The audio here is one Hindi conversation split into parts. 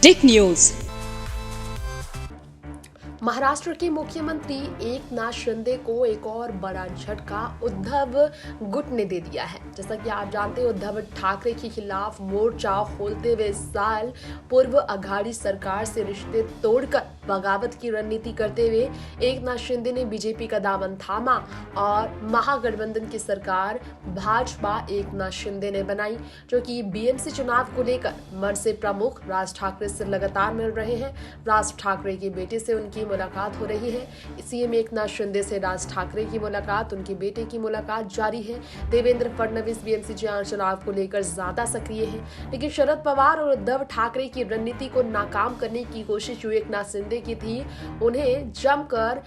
टिक न्यूज। महाराष्ट्र के मुख्यमंत्री एकनाथ शिंदे को एक और बड़ा झटका उद्धव गुट ने दे दिया है। जैसा कि आप जानते हैं, उद्धव ठाकरे के खिलाफ मोर्चा खोलते हुए इस साल पूर्व अघाड़ी सरकार से रिश्ते तोड़कर बगावत की रणनीति करते हुए एकनाथ शिंदे ने बीजेपी का दामन थामा और महागठबंधन की सरकार भाजपा एकनाथ शिंदे ने बनाई, जो कि बीएमसी चुनाव को लेकर मन से प्रमुख राज ठाकरे से लगातार मिल रहे हैं। राज ठाकरे के बेटे से उनकी मुलाकात हो रही है। सीएम एकनाथ शिंदे से राज ठाकरे की मुलाकात, उनके बेटे की मुलाकात जारी है। देवेंद्र फडणवीस बीएमसी चुनाव को लेकर ज्यादा सक्रिय है, लेकिन शरद पवार और उद्धव ठाकरे की रणनीति को नाकाम करने की कोशिश जो एकनाथ शिंदे की थी, उन्हें जमकर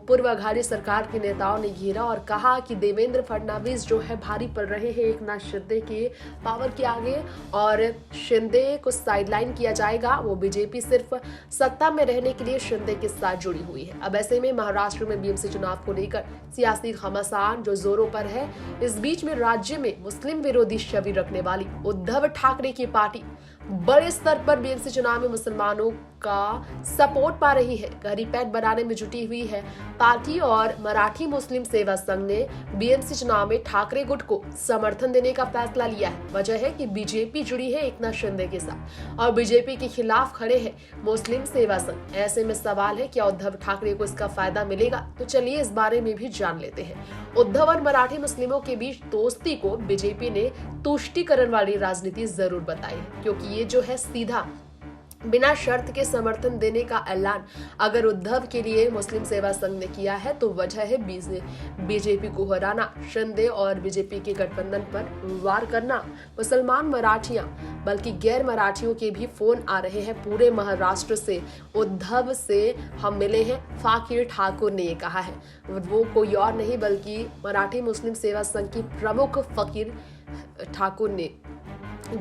पूर्व अघाड़ी सरकार के नेताओं ने घेरा और कहा कि देवेंद्र फडणवीस जो है भारी पड़ रहे हैं एकनाथ शिंदे के पावर के आगे और शिंदे को साइडलाइन किया जाएगा। वो बीजेपी सिर्फ सत्ता में रहने के लिए शिंदे के साथ जुड़ी हुई है। अब ऐसे में महाराष्ट्र में बीएमसी चुनाव को लेकर सियासी घमासान जो जोरों पर है। इस बीच में राज्य में मुस्लिम विरोधी छवि रखने वाली उद्धव ठाकरे की पार्टी बड़े स्तर पर बीएमसी चुनाव में मुसलमानों का सपोर्ट पा रही है, गहरी पैठ बनाने में जुटी हुई है। पार्टी और मराठी मुस्लिम सेवा संघ ने बीएमसी चुनाव में ठाकरे गुट को समर्थन देने का फैसला लिया है। वजह है कि बीजेपी जुड़ी है एकनाथ शिंदे के साथ और बीजेपी के खिलाफ खड़े हैं मुस्लिम सेवा संघ। ऐसे में सवाल है, क्या उद्धव ठाकरे को इसका फायदा मिलेगा? तो चलिए इस बारे में भी जान लेते हैं। उद्धव और मराठी मुस्लिमों के बीच दोस्ती को बीजेपी ने तुष्टीकरण वाली राजनीति जरूर बताई है, क्योंकि ये जो है सीधा बिना शर्त के समर्थन देने का ऐलान अगर उद्धव के लिए मुस्लिम सेवा संघ ने किया है तो वजह है बीजेपी को हराना, शिंदे और बीजेपी के गठबंधन पर वार करना। मुसलमान मराठियां बल्कि गैर मराठियों के भी फोन आ रहे हैं पूरे महाराष्ट्र से। उद्धव से हम मिले हैं, फाकिर ठाकुर ने ये कहा है। वो कोई और नहीं बल्कि मराठी मुस्लिम सेवा संघ की प्रमुख फकीर ठाकुर ने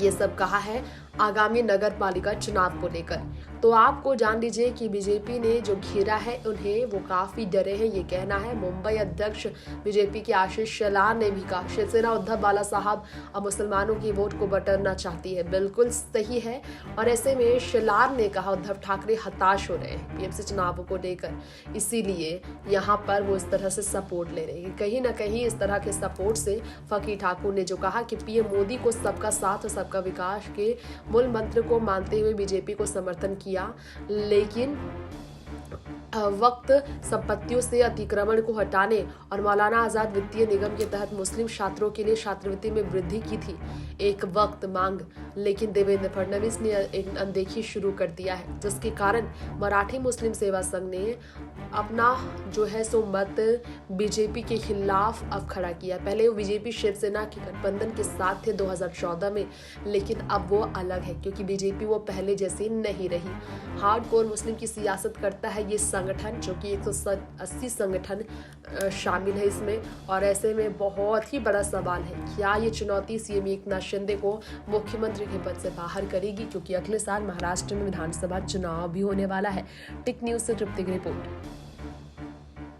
ये सब कहा है आगामी नगर पालिका चुनाव को लेकर। तो आपको जान लीजिए कि बीजेपी ने जो घेरा है उन्हें वो काफी डरे हैं, ये कहना है। मुंबई अध्यक्ष बीजेपी के आशीष शेलार ने भी कहा शिवसेना उद्धव बाला साहब अब मुसलमानों की वोट को बटोरना चाहती है। बिल्कुल सही है। और ऐसे में शेलार ने कहा उद्धव ठाकरे हताश हो रहे हैं बीएमसी चुनाव को लेकर, इसीलिए यहाँ पर वो इस तरह से सपोर्ट ले रहे हैं। कहीं ना कहीं इस तरह के सपोर्ट से फकीर ठाकुर ने जो कहा कि पीएम मोदी को सबका साथ और सबका विकास के मूल मंत्र को मानते हुए बीजेपी को समर्थन किया, लेकिन वक्त संपत्तियों से अतिक्रमण को हटाने और मौलाना आजाद वित्तीय निगम के तहत मुस्लिम छात्रों के लिए छात्रवृत्ति में वृद्धि की थी एक वक्त मांग, लेकिन देवेंद्र फडणवीस ने एक अनदेखी शुरू कर दिया है, जिसके कारण मराठी मुस्लिम सेवा संघ ने अपना जो है सो मत बीजेपी के खिलाफ अब खड़ा किया। पहले वो बीजेपी शिवसेना के गठबंधन के साथ थे 2014 में, लेकिन अब वो अलग है क्योंकि बीजेपी वो पहले जैसी नहीं रही। हार्डकोर मुस्लिम की सियासत करता है ये संगठन, जो कि 180 संगठन शामिल है इसमें। और ऐसे में बहुत ही बड़ा सवाल है, क्या ये चुनौती सीएम एकनाथ शिंदे को मुख्यमंत्री के पद से बाहर करेगी, क्योंकि अगले साल महाराष्ट्र में विधानसभा चुनाव भी होने वाला है। टिक न्यूज से तृप्ति की रिपोर्ट।